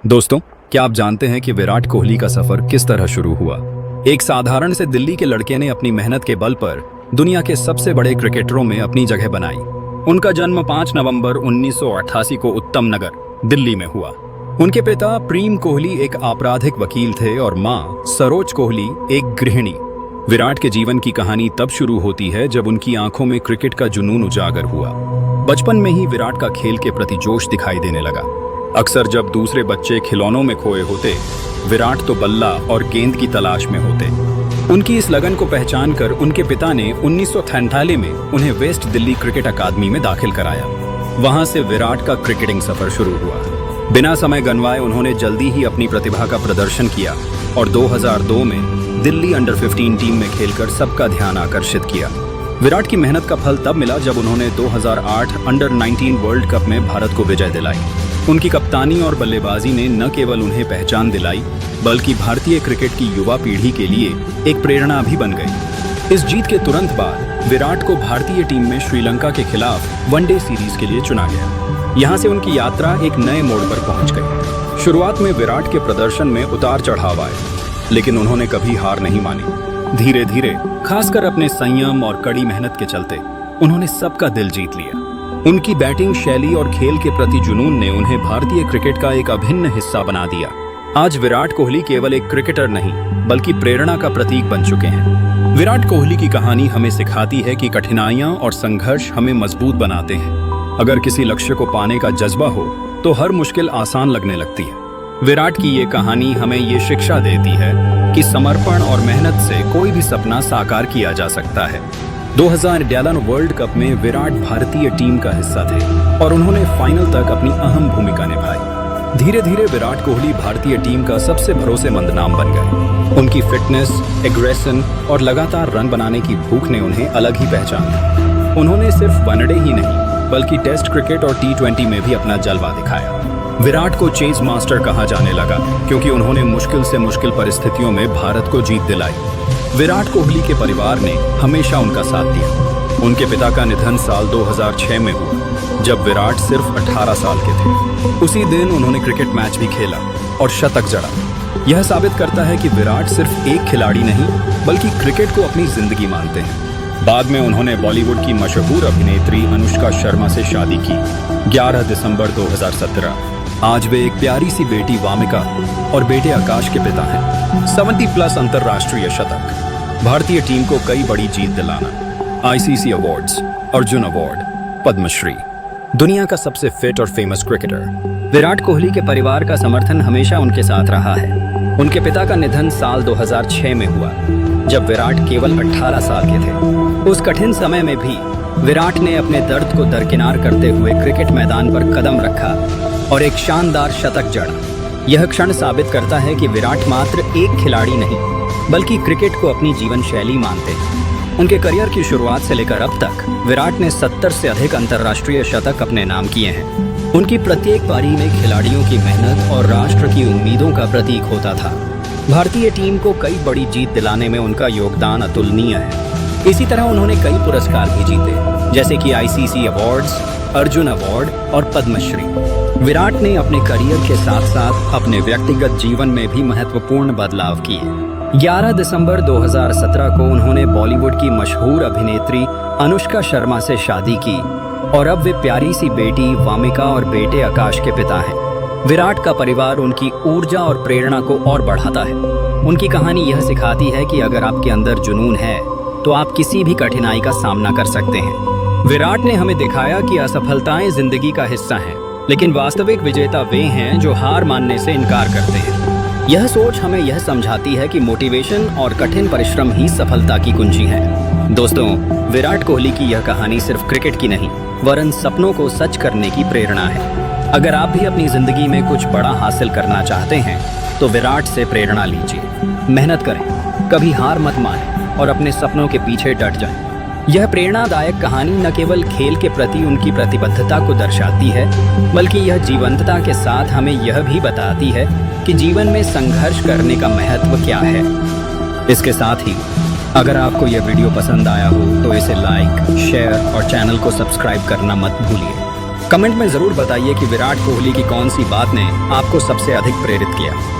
दोस्तों, क्या आप जानते हैं कि विराट कोहली का सफर किस तरह शुरू हुआ? एक साधारण से दिल्ली के लड़के ने अपनी मेहनत के बल पर दुनिया के सबसे बड़े क्रिकेटरों में अपनी जगह बनाई। उनका जन्म 5 नवंबर 1988 को उत्तम नगर, दिल्ली में हुआ। उनके पिता प्रेम कोहली एक आपराधिक वकील थे और मां सरोज कोहली एक गृहिणी। विराट के जीवन की कहानी तब शुरू होती है जब उनकी आंखों में क्रिकेट का जुनून उजागर हुआ। बचपन में ही विराट का खेल के प्रति जोश दिखाई देने लगा। अक्सर जब दूसरे बच्चे खिलौनों में खोए होते, विराट तो बल्ला और गेंद की तलाश में होते। उनकी इस लगन को पहचान कर उनके पिता ने 1943 में उन्हें वेस्ट दिल्ली क्रिकेट अकादमी में दाखिल कराया। वहां से विराट का क्रिकेटिंग सफर शुरू हुआ। बिना समय गंवाए उन्होंने जल्दी ही अपनी प्रतिभा का प्रदर्शन किया और 2002 में दिल्ली अंडर 15 टीम में खेलकर सबका ध्यान आकर्षित किया। विराट की मेहनत का फल तब मिला जब उन्होंने 2008 अंडर 19 वर्ल्ड कप में भारत को विजय दिलाई। उनकी कप्तानी और बल्लेबाजी ने न केवल उन्हें पहचान दिलाई, बल्कि भारतीय क्रिकेट की युवा पीढ़ी के लिए एक प्रेरणा भी बन गई। इस जीत के तुरंत बाद विराट को भारतीय टीम में श्रीलंका के खिलाफ वनडे सीरीज के लिए चुना गया। यहाँ से उनकी यात्रा एक नए मोड़ पर पहुंच गई। शुरुआत में विराट के प्रदर्शन में उतार चढ़ाव आए, लेकिन उन्होंने कभी हार नहीं मानी। धीरे धीरे, खासकर अपने संयम और कड़ी मेहनत के चलते, उन्होंने सबका दिल जीत लिया। उनकी बैटिंग शैली और खेल के प्रति जुनून ने उन्हें भारतीय क्रिकेट का एक अभिन्न हिस्सा बना दिया। आज विराट कोहली केवल एक क्रिकेटर नहीं, बल्कि प्रेरणा का प्रतीक बन चुके हैं। विराट कोहली की कहानी हमें सिखाती है कि कठिनाइयां और संघर्ष हमें मजबूत बनाते हैं। अगर किसी लक्ष्य को पाने का जज्बा हो, तो हर मुश्किल आसान लगने लगती है। विराट की ये कहानी हमें ये शिक्षा देती है कि समर्पण और मेहनत से कोई भी सपना साकार किया जा सकता है। 2011 वर्ल्ड कप में विराट भारतीय टीम का हिस्सा थे और उन्होंने फाइनल तक अपनी अहम भूमिका निभाई। धीरे धीरे विराट कोहली भारतीय टीम का सबसे भरोसेमंद नाम बन गए। उनकी फिटनेस, एग्रेशन और लगातार रन बनाने की भूख ने उन्हें अलग ही पहचान दी। उन्होंने सिर्फ वनडे ही नहीं, बल्कि टेस्ट क्रिकेट और T20 में भी अपना जलवा दिखाया। विराट को चेज मास्टर कहा जाने लगा, क्योंकि उन्होंने मुश्किल से मुश्किल परिस्थितियों में भारत को जीत दिलाई। विराट कोहली के परिवार ने हमेशा उनका साथ दिया। उनके पिता का निधन साल 2006 में हुआ, जब विराट सिर्फ 18 साल के थे। उसी दिन उन्होंने क्रिकेट मैच भी खेला और शतक जड़ा। यह साबित करता है कि विराट सिर्फ एक खिलाड़ी नहीं, बल्कि क्रिकेट को अपनी जिंदगी मानते हैं। बाद में उन्होंने बॉलीवुड की मशहूर अभिनेत्री अनुष्का शर्मा से शादी की, 11 दिसंबर 2017। आज वे एक प्यारी सी बेटी वामिका और बेटे आकाश के पिता हैं। 70+ अंतर्राष्ट्रीय शतक, भारतीय टीम को कई बड़ी जीत दिलाना, ICC awards, Arjun award, Padmashri, दुनिया का सबसे फिट और फेमस क्रिकेटर। विराट कोहली के परिवार का समर्थन हमेशा उनके साथ रहा है। उनके पिता का निधन साल 2006 में हुआ, जब विराट केवल 18 साल के थे। उस कठिन समय में भी विराट ने अपने दर्द को दरकिनार करते हुए क्रिकेट मैदान पर कदम रखा और एक शानदार शतक जड़ा। यह क्षण साबित करता है कि विराट मात्र एक खिलाड़ी नहीं, बल्कि क्रिकेट को अपनी जीवन शैली मानते हैं। उनके करियर की शुरुआत से लेकर अब तक विराट ने 70 से अधिक अंतर्राष्ट्रीय शतक अपने नाम किए हैं। उनकी प्रत्येक पारी में खिलाड़ियों की मेहनत और राष्ट्र की उम्मीदों का प्रतीक होता था। भारतीय टीम को कई बड़ी जीत दिलाने में उनका योगदान अतुलनीय है। इसी तरह उन्होंने कई पुरस्कार भी जीते, जैसे कि ICC अवार्ड्स, अर्जुन अवार्ड और पद्मश्री। विराट ने अपने करियर के साथ साथ अपने व्यक्तिगत जीवन में भी महत्वपूर्ण बदलाव किए। 11 दिसंबर 2017 को उन्होंने बॉलीवुड की मशहूर अभिनेत्री अनुष्का शर्मा से शादी की और अब वे प्यारी सी बेटी वामिका और बेटे आकाश के पिता हैं। विराट का परिवार उनकी ऊर्जा और प्रेरणा को और बढ़ाता है। उनकी कहानी यह सिखाती है कि अगर आपके अंदर जुनून है, तो आप किसी भी कठिनाई का सामना कर सकते हैं। विराट ने हमें दिखाया कि असफलताएं जिंदगी का हिस्सा हैं, लेकिन वास्तविक विजेता वे हैं जो हार मानने से इनकार करते हैं। यह सोच हमें यह समझाती है कि मोटिवेशन और कठिन परिश्रम ही सफलता की कुंजी है। दोस्तों, विराट कोहली की यह कहानी सिर्फ क्रिकेट की नहीं, वरन सपनों को सच करने की प्रेरणा है। अगर आप भी अपनी जिंदगी में कुछ बड़ा हासिल करना चाहते हैं, तो विराट से प्रेरणा लीजिए। मेहनत करें, कभी हार मत मानें और अपने सपनों के पीछे डट जाएं। यह प्रेरणादायक कहानी न केवल खेल के प्रति उनकी प्रतिबद्धता को दर्शाती है, बल्कि यह जीवंतता के साथ हमें यह भी बताती है कि जीवन में संघर्ष करने का महत्व क्या है। इसके साथ ही अगर आपको यह वीडियो पसंद आया हो, तो इसे लाइक, शेयर और चैनल को सब्सक्राइब करना मत भूलिए। कमेंट में जरूर बताइए कि विराट कोहली की कौन सी बात ने आपको सबसे अधिक प्रेरित किया।